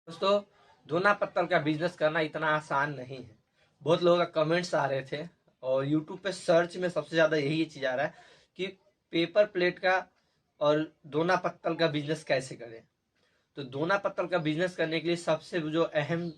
दोस्तों, धोना पत्तल का बिजनेस करना इतना आसान नहीं है। बहुत लोगों का कमेंट्स आ रहे थे और यूट्यूब पे सर्च में सबसे ज़्यादा यही चीज़ आ रहा है कि पेपर प्लेट का और दोना पत्तल का बिजनेस कैसे करें। तो दोना पत्तल का बिजनेस करने के लिए सबसे जो अहम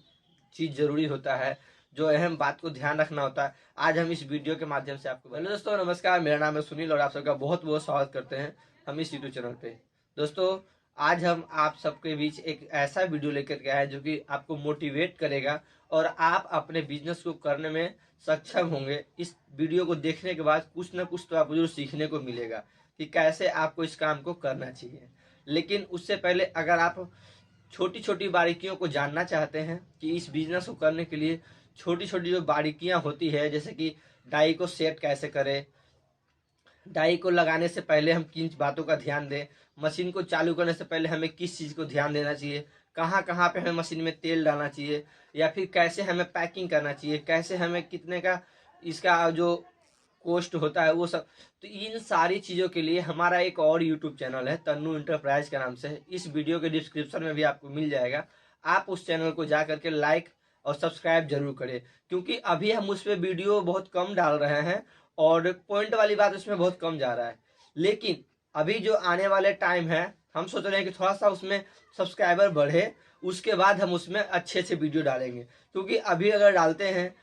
चीज़ जरूरी होता है, जो अहम बात को ध्यान रखना होता है, आज हम इस वीडियो के माध्यम से आपको। हेलो दोस्तों, नमस्कार। मेरा नाम है सुनील और आप सबका बहुत बहुत स्वागत करते हैं हम इस यूट्यूब चैनल पे। दोस्तों, आज हम आप सबके बीच एक ऐसा वीडियो लेकर के आए जो कि आपको मोटिवेट करेगा और आप अपने बिजनेस को करने में सक्षम होंगे। इस वीडियो को देखने के बाद कुछ ना कुछ तो आपको जरूर सीखने को मिलेगा कि कैसे आपको इस काम को करना चाहिए। लेकिन उससे पहले अगर आप छोटी छोटी बारीकियों को जानना चाहते हैं कि इस बिजनेस को करने के लिए छोटी छोटी जो बारीकियां होती है, जैसे कि डाई को सेट कैसे करें, डाई को लगाने से पहले हम किन बातों का ध्यान दें, मशीन को चालू करने से पहले हमें किस चीज़ को ध्यान देना चाहिए, कहाँ कहाँ पे हमें मशीन में तेल डालना चाहिए, या फिर कैसे हमें पैकिंग करना चाहिए, कैसे हमें कितने का इसका जो कॉस्ट होता है वो सब। तो इन सारी चीज़ों के लिए हमारा एक और यूट्यूब चैनल है तन्नू इंटरप्राइज के नाम से। इस वीडियो के डिस्क्रिप्शन में भी आपको मिल जाएगा। आप उस चैनल को जा करके लाइक और सब्सक्राइब जरूर करें, क्योंकि अभी हम उस पर वीडियो बहुत कम डाल रहे हैं और पॉइंट वाली बात उसमें बहुत कम जा रहा है। लेकिन अभी जो आने वाले टाइम है, हम सोच रहे हैं कि थोड़ा सा उसमें सब्सक्राइबर बढ़े, उसके बाद हम उसमें अच्छे से वीडियो डालेंगे। क्योंकि अभी अगर डालते हैं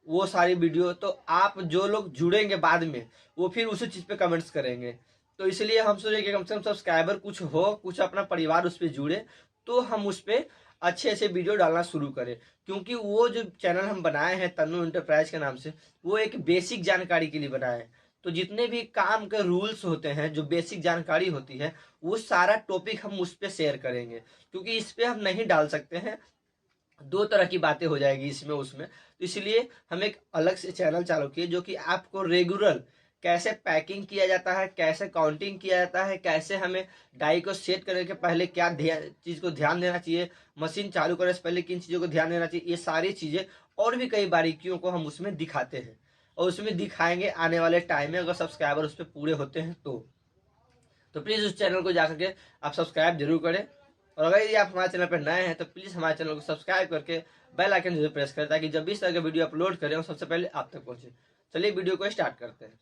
वो सारी वीडियो तो आप जो लोग जुड़ेंगे बाद में वो फिर उसी चीज़ पे कमेंट्स करेंगे। तो इसलिए हम सोचे कि कम से कम सब्सक्राइबर कुछ हो, कुछ अपना परिवार उस पर जुड़े, तो हम उस पर अच्छे से वीडियो डालना शुरू करें। क्योंकि वो जो चैनल हम बनाए हैं तन्नू इंटरप्राइज के नाम से, वो एक बेसिक जानकारी के लिए बनाए हैं। तो जितने भी काम के रूल्स होते हैं, जो बेसिक जानकारी होती है, वो सारा टॉपिक हम उस पर शेयर करेंगे। क्योंकि इस पर हम नहीं डाल सकते हैं, दो तरह की बातें हो जाएगी इसमें उसमें। तो इसलिए हम एक अलग से चैनल चालू किए जो कि आपको रेगुलर कैसे पैकिंग किया जाता है, कैसे काउंटिंग किया जाता है, कैसे हमें डाई को सेट करने के पहले क्या चीज़ को ध्यान देना चाहिए, मशीन चालू करने से पहले किन चीज़ों को ध्यान देना चाहिए, ये सारी चीज़ें और भी कई बारीकियों को हम उसमें दिखाते हैं और उसमें दिखाएंगे आने वाले टाइम में, अगर सब्सक्राइबर उस पर पूरे होते हैं तो प्लीज़ उस चैनल को जा करके आप सब्सक्राइब जरूर करें। और अगर यदि आप हमारे चैनल पर नए हैं तो प्लीज़ हमारे चैनल को सब्सक्राइब करके बेल आइकन जरूर प्रेस करें, ताकि जब भी इस तरह के वीडियो अपलोड करें वो सबसे पहले आप तक पहुंचे। चलिए वीडियो को स्टार्ट करते हैं।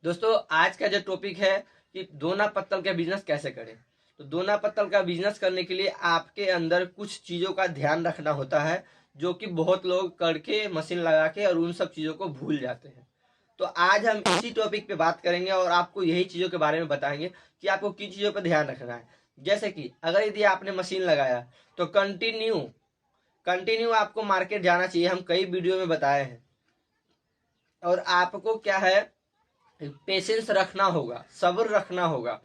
दोस्तों, आज का जो टॉपिक है कि दोना पत्तल का बिजनेस कैसे करें। तो दोना पत्तल का बिजनेस करने के लिए आपके अंदर कुछ चीज़ों का ध्यान रखना होता है, जो कि बहुत लोग करके मशीन लगा के और उन सब चीज़ों को भूल जाते हैं। तो आज हम इसी टॉपिक पे बात करेंगे और आपको यही चीज़ों के बारे में बताएंगे कि आपको किन चीज़ों पर ध्यान रखना है। जैसे कि अगर यदि आपने मशीन लगाया तो कंटिन्यू कंटिन्यू आपको मार्केट जाना चाहिए, हम कई वीडियो में बताए हैं। और आपको क्या है, पेशेंस रखना होगा, सब्र रखना होगा।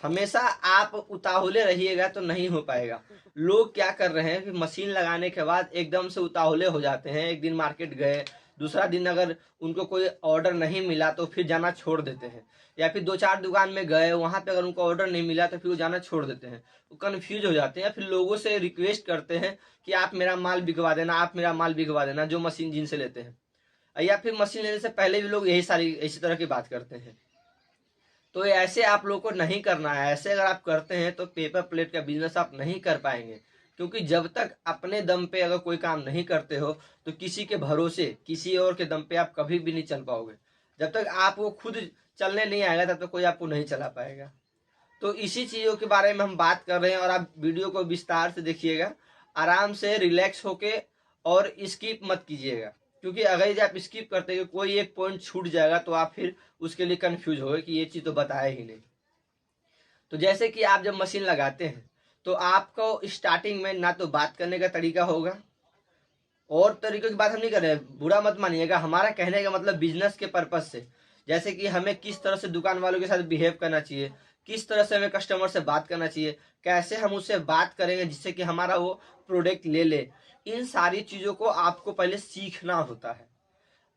हमेशा आप उतावले रहिएगा तो नहीं हो पाएगा। लोग क्या कर रहे हैं कि मशीन लगाने के बाद एकदम से उतावले हो जाते हैं। एक दिन मार्केट गए, दूसरा दिन अगर उनको कोई ऑर्डर नहीं मिला तो फिर जाना छोड़ देते हैं, या फिर दो चार दुकान में गए, वहां पे अगर उनको ऑर्डर नहीं मिला तो फिर वो जाना छोड़ देते हैं। वो कन्फ्यूज हो जाते हैं, फिर लोगों से रिक्वेस्ट करते हैं कि आप मेरा माल बिकवा देना, आप मेरा माल बिकवा देना, जो मशीन जिनसे लेते हैं। या फिर मशीन लेने से पहले भी लोग इसी तरह की बात करते हैं। तो ऐसे आप लोग को नहीं करना है। ऐसे अगर आप करते हैं तो पेपर प्लेट का बिजनेस आप नहीं कर पाएंगे। क्योंकि जब तक अपने दम पे अगर कोई काम नहीं करते हो तो किसी के भरोसे, किसी और के दम पे आप कभी भी नहीं चल पाओगे। जब तक आपको खुद चलने नहीं आएगा तब तक कोई आपको नहीं चला पाएगा। तो इसी चीज़ों के बारे में हम बात कर रहे हैं और आप वीडियो को विस्तार से देखिएगा, आराम से रिलैक्स होके, और स्किप मत कीजिएगा। क्योंकि अगर यदि आप स्किप करते हैं कोई एक पॉइंट छूट जाएगा तो आप फिर उसके लिए कंफ्यूज होगे कि ये चीज़ तो बताया ही नहीं। तो जैसे कि आप जब मशीन लगाते हैं तो आपको स्टार्टिंग में ना तो बात करने का तरीका होगा, और तरीकों की बात हम नहीं कर रहे हैं, बुरा मत मानिएगा। हमारा कहने का मतलब बिजनेस के पर्पज से, जैसे कि हमें किस तरह से दुकान वालों के साथ बिहेव करना चाहिए, किस तरह से हमें कस्टमर से बात करना चाहिए, कैसे हम उससे बात करेंगे जिससे कि हमारा वो प्रोडक्ट ले ले। इन सारी चीज़ों को आपको पहले सीखना होता है।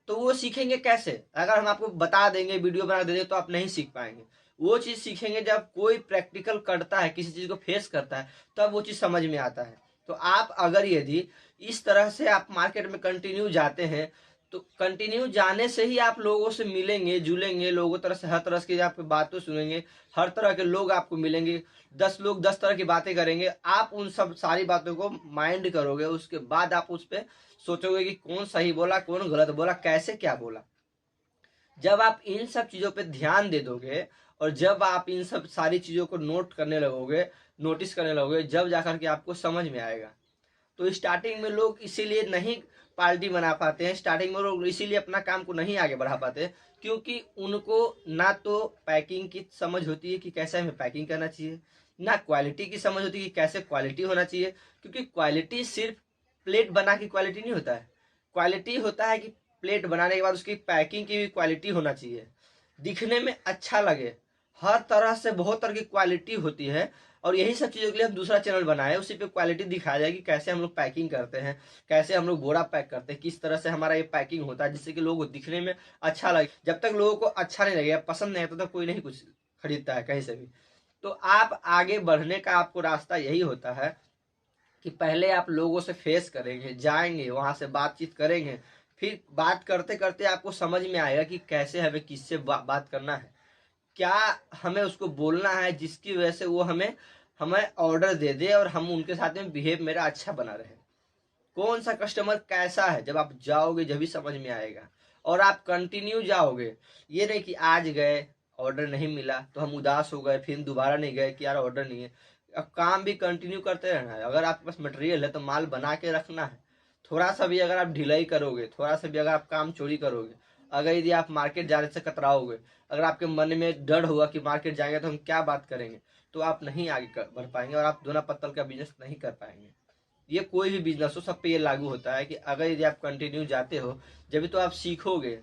तो वो सीखेंगे कैसे? अगर हम आपको बता देंगे, वीडियो बना देंगे, तो आप नहीं सीख पाएंगे। वो चीज़ सीखेंगे जब कोई प्रैक्टिकल करता है, किसी चीज़ को फेस करता है, तब वो चीज़ समझ में आता है। तो आप अगर यदि इस तरह से आप मार्केट में कंटिन्यू जाते हैं तो कंटिन्यू जाने से ही आप लोगों से मिलेंगे, जुलेंगे, लोगों तरह से हर तरह की आपकी बातें सुनेंगे, हर तरह के लोग आपको मिलेंगे, 10 लोग 10 तरह की बातें करेंगे, आप उन सब सारी बातों को माइंड करोगे, उसके बाद आप उस पर सोचोगे कि कौन सही बोला, कौन गलत बोला, कैसे क्या बोला। जब आप इन सब चीजों पे ध्यान दे दोगे और जब आप इन सब सारी चीजों को नोट करने लगोगे, नोटिस करने लगोगे, जब जाकर के आपको समझ में आएगा। तो स्टार्टिंग में लोग इसीलिए नहीं पार्टी बना पाते हैं, स्टार्टिंग में लोग इसीलिए अपना काम को नहीं आगे बढ़ा पाते, क्योंकि उनको ना तो पैकिंग की समझ होती है कि कैसे हमें पैकिंग करना चाहिए, ना क्वालिटी की समझ होती है कि कैसे क्वालिटी होना चाहिए। क्योंकि क्वालिटी सिर्फ प्लेट बना की क्वालिटी नहीं होता है, क्वालिटी होता है कि प्लेट बनाने के बाद उसकी पैकिंग की भी क्वालिटी होना चाहिए, दिखने में अच्छा लगे, हर तरह से बहुत तरह की क्वालिटी होती है। और यही सब चीज़ों के लिए हम दूसरा चैनल बनाए, उसी पे क्वालिटी दिखाया जाए कि कैसे हम लोग पैकिंग करते हैं, कैसे हम लोग बोरा पैक करते हैं, किस तरह से हमारा ये पैकिंग होता है जिससे कि लोगों को दिखने में अच्छा लगे। जब तक लोगों को अच्छा नहीं लगेगा, पसंद नहीं आता, तो कोई नहीं कुछ खरीदता है कहीं से भी। तो आप आगे बढ़ने का आपको रास्ता यही होता है कि पहले आप लोगों से फेस करेंगे, जाएंगे, वहां से बातचीत करेंगे, फिर बात करते करते आपको समझ में आएगा कि कैसे हमें किससे बात करना है, क्या हमें उसको बोलना है जिसकी वजह से वो हमें हमें ऑर्डर दे दे और हम उनके साथ में बिहेव मेरा अच्छा बना रहे। कौन सा कस्टमर कैसा है, जब आप जाओगे जब भी समझ में आएगा। और आप कंटिन्यू जाओगे, ये नहीं कि आज गए ऑर्डर नहीं मिला तो हम उदास हो गए, फिर दोबारा नहीं गए कि यार ऑर्डर नहीं है। अब काम भी कंटिन्यू करते रहना है। अगर आपके पास मटेरियल है तो माल बना के रखना है। थोड़ा सा भी अगर आप ढिलाई करोगे, थोड़ा सा भी अगर आप काम चोरी करोगे, अगर यदि आप मार्केट जाने से कतराओगे, अगर आपके मन में डर होगा कि मार्केट जाएंगे तो हम क्या बात करेंगे, तो आप नहीं आगे बढ़ पाएंगे और आप दोना पत्तल का बिजनेस नहीं कर पाएंगे। ये कोई भी बिजनेस हो, सब पे ये लागू होता है कि अगर यदि आप कंटिन्यू जाते हो, जब तो आप सीखोगे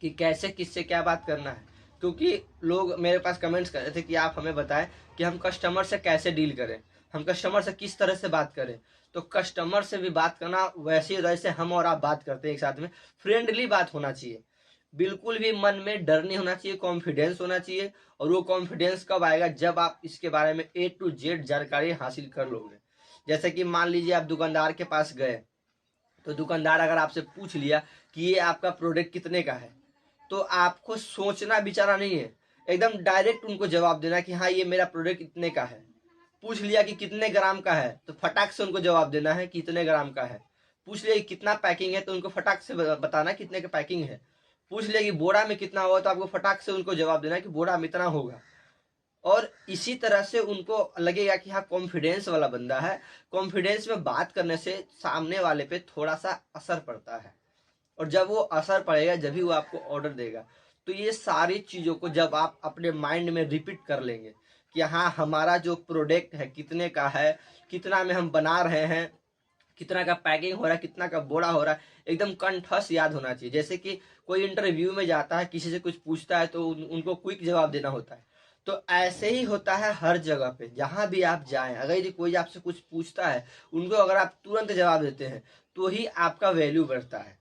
कि कैसे किससे क्या बात करना है। क्योंकि लोग मेरे पास कमेंट्स कर रहे थे कि आप हमें बताएं कि हम कस्टमर से कैसे डील करें, हम कस्टमर से किस तरह से बात करें। तो कस्टमर से भी बात करना वैसे जैसे हम और आप बात करते हैं एक साथ में, फ्रेंडली बात होना चाहिए। बिल्कुल भी मन में डर नहीं होना चाहिए, कॉन्फिडेंस होना चाहिए। और वो कॉन्फिडेंस कब आएगा, जब आप इसके बारे में A to Z जानकारी हासिल कर लोगे। जैसे कि मान लीजिए आप दुकानदार के पास गए, तो दुकानदार अगर आपसे पूछ लिया कि ये आपका प्रोडक्ट कितने का है, तो आपको सोचना विचारा नहीं है, एकदम डायरेक्ट उनको जवाब देना कि हाँ ये मेरा प्रोडक्ट इतने का है। पूछ लिया कि कितने ग्राम का है, तो फटाक से उनको जवाब देना है कि कितने ग्राम का है। पूछ लिया कि कितना पैकिंग है, तो उनको फटाक से बताना कितने का पैकिंग है। पूछ लिया कि बोरा में कितना होगा, तो आपको फटाक से उनको जवाब देना कि बोरा में इतना होगा। और इसी तरह से उनको लगेगा कि हाँ कॉन्फिडेंस वाला बंदा है। कॉन्फिडेंस में बात करने से सामने वाले पे थोड़ा सा असर पड़ता है, और जब वो असर पड़ेगा जब भी वो आपको ऑर्डर देगा। तो ये सारी चीज़ों को जब आप अपने माइंड में रिपीट कर लेंगे कि हाँ हमारा जो प्रोडक्ट है कितने का है, कितना में हम बना रहे हैं, कितना का पैकिंग हो रहा है, कितना का बोरा हो रहा है, एकदम कंठस्थ याद होना चाहिए। जैसे कि कोई इंटरव्यू में जाता है, किसी से कुछ पूछता है तो उनको क्विक जवाब देना होता है। तो ऐसे ही होता है हर जगह पे, जहां भी आप जाएं, अगर यदि कोई आपसे कुछ पूछता है, उनको अगर आप तुरंत जवाब देते हैं तो ही आपका वैल्यू बढ़ता है।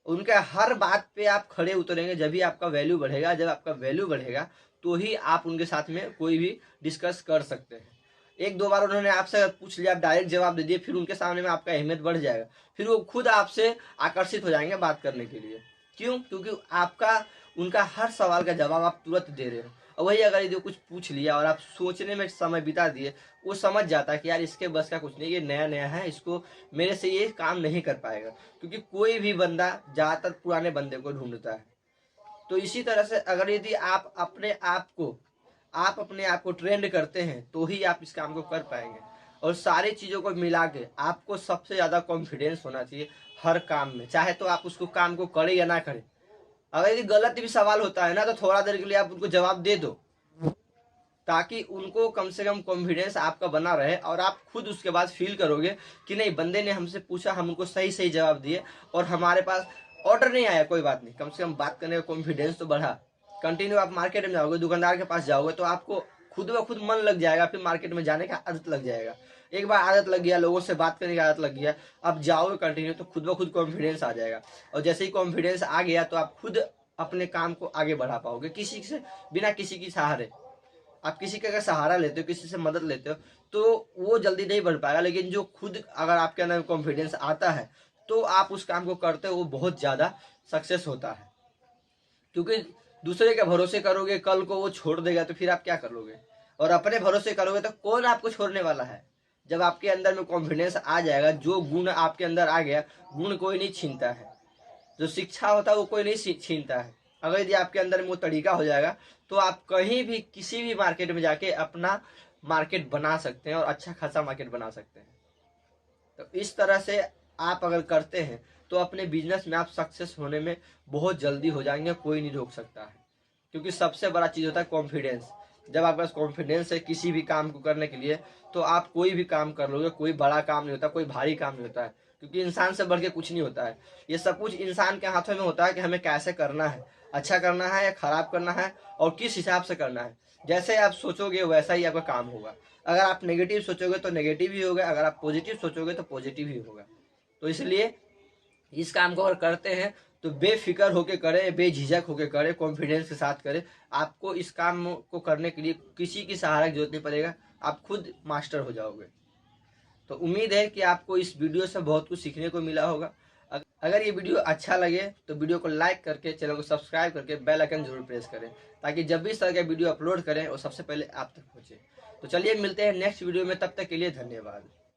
उनके हर बात पे आप खड़े उतरेंगे, जब भी आपका वैल्यू बढ़ेगा। जब आपका वैल्यू बढ़ेगा तो ही आप उनके साथ में कोई भी डिस्कस कर सकते हैं। एक दो बार उन्होंने आपसे पूछ लिया, आप डायरेक्ट जवाब दे दिए, फिर उनके सामने में आपका अहमियत बढ़ जाएगा, फिर वो खुद आपसे आकर्षित हो जाएंगे बात करने के लिए। क्यों? क्योंकि आपका उनका हर सवाल का जवाब आप तुरंत दे रहे हो। और वही अगर यदि कुछ पूछ लिया और आप सोचने में समय बिता दिए, वो समझ जाता है कि यार इसके बस का कुछ नहीं, ये नया नया है, इसको मेरे से ये काम नहीं कर पाएगा। क्योंकि कोई भी बंदा ज़्यादातर पुराने बंदे को ढूंढता है। तो इसी तरह से अगर यदि आप अपने आप को ट्रेंड करते हैं तो ही आप इस काम को कर पाएंगे। और सारी चीज़ों को मिला के आपको सबसे ज़्यादा कॉन्फिडेंस होना चाहिए हर काम में, चाहे तो आप उसको काम को करें या ना करें। अगर यदि गलत भी सवाल होता है ना, तो थोड़ा देर के लिए आप उनको जवाब दे दो, ताकि उनको कम से कम कॉन्फिडेंस आपका बना रहे। और आप खुद उसके बाद फील करोगे कि नहीं, बंदे ने हमसे पूछा, हम उनको सही सही जवाब दिए, और हमारे पास ऑर्डर नहीं आया, कोई बात नहीं, कम से कम बात करने का कॉन्फिडेंस तो बढ़ा। कंटिन्यू आप मार्केट में जाओगे, दुकानदार के पास जाओगे, तो आपको खुद ब खुद मन लग जाएगा, फिर मार्केट में जाने का आदत लग जाएगा। एक बार आदत लग गया, लोगों से बात करने की आदत लग गया, अब जाओगे कंटिन्यू, तो खुद ब खुद कॉन्फिडेंस आ जाएगा। और जैसे ही कॉन्फिडेंस आ गया तो आप खुद अपने काम को आगे बढ़ा पाओगे, किसी से बिना किसी की सहारे। आप किसी का अगर सहारा लेते हो, किसी से मदद लेते हो, तो वो जल्दी नहीं बढ़ पाएगा। लेकिन जो खुद अगर आपके अंदर कॉन्फिडेंस आता है, तो आप उस काम को करते हो वो बहुत ज़्यादा सक्सेस होता है। क्योंकि दूसरे के भरोसे करोगे, कल को वो छोड़ देगा तो फिर आप क्या करोगे, और अपने भरोसे करोगे तो कौन आपको छोड़ने वाला है। जब आपके अंदर में कॉन्फिडेंस आ जाएगा, जो गुण आपके अंदर आ गया, गुण कोई नहीं छीनता है, जो शिक्षा होता है वो कोई नहीं छीनता है। अगर यदि आपके अंदर में वो तरीका हो जाएगा तो आप कहीं भी किसी भी मार्केट में जाके अपना मार्केट बना सकते हैं और अच्छा खासा मार्केट बना सकते हैं। तो इस तरह से आप अगर करते हैं तो अपने बिजनेस में आप सक्सेस होने में बहुत जल्दी हो जाएंगे, कोई नहीं रोक सकता है। क्योंकि सबसे बड़ा चीज़ होता है कॉन्फिडेंस। जब आपके पास कॉन्फिडेंस है किसी भी काम को करने के लिए तो आप कोई भी काम कर लोगे। कोई बड़ा काम नहीं होता, कोई भारी काम नहीं होता है, क्योंकि इंसान से बढ़ के कुछ नहीं होता है। ये सब कुछ इंसान के हाथों में होता है कि हमें कैसे करना है, अच्छा करना है या खराब करना है, और किस हिसाब से करना है। जैसे आप सोचोगे वैसा ही आपका काम होगा। अगर आप नेगेटिव सोचोगे तो नेगेटिव ही होगा, अगर आप पॉजिटिव सोचोगे तो पॉजिटिव ही होगा। तो इसलिए इस काम को अगर करते हैं तो बेफिक्र होके करें, बेझिझक होके करें, कॉन्फिडेंस के साथ करें। आपको इस काम को करने के लिए किसी की सहारा की जरूरत नहीं पड़ेगा, आप खुद मास्टर हो जाओगे। तो उम्मीद है कि आपको इस वीडियो से बहुत कुछ सीखने को मिला होगा। अगर ये वीडियो अच्छा लगे तो वीडियो को लाइक करके, चैनल को सब्सक्राइब करके बेल आइकन जरूर प्रेस करें, ताकि जब भी इस तरह का वीडियो अपलोड करें वो सबसे पहले आप तक पहुंचे। तो चलिए मिलते हैं नेक्स्ट वीडियो में, तब तक के लिए धन्यवाद।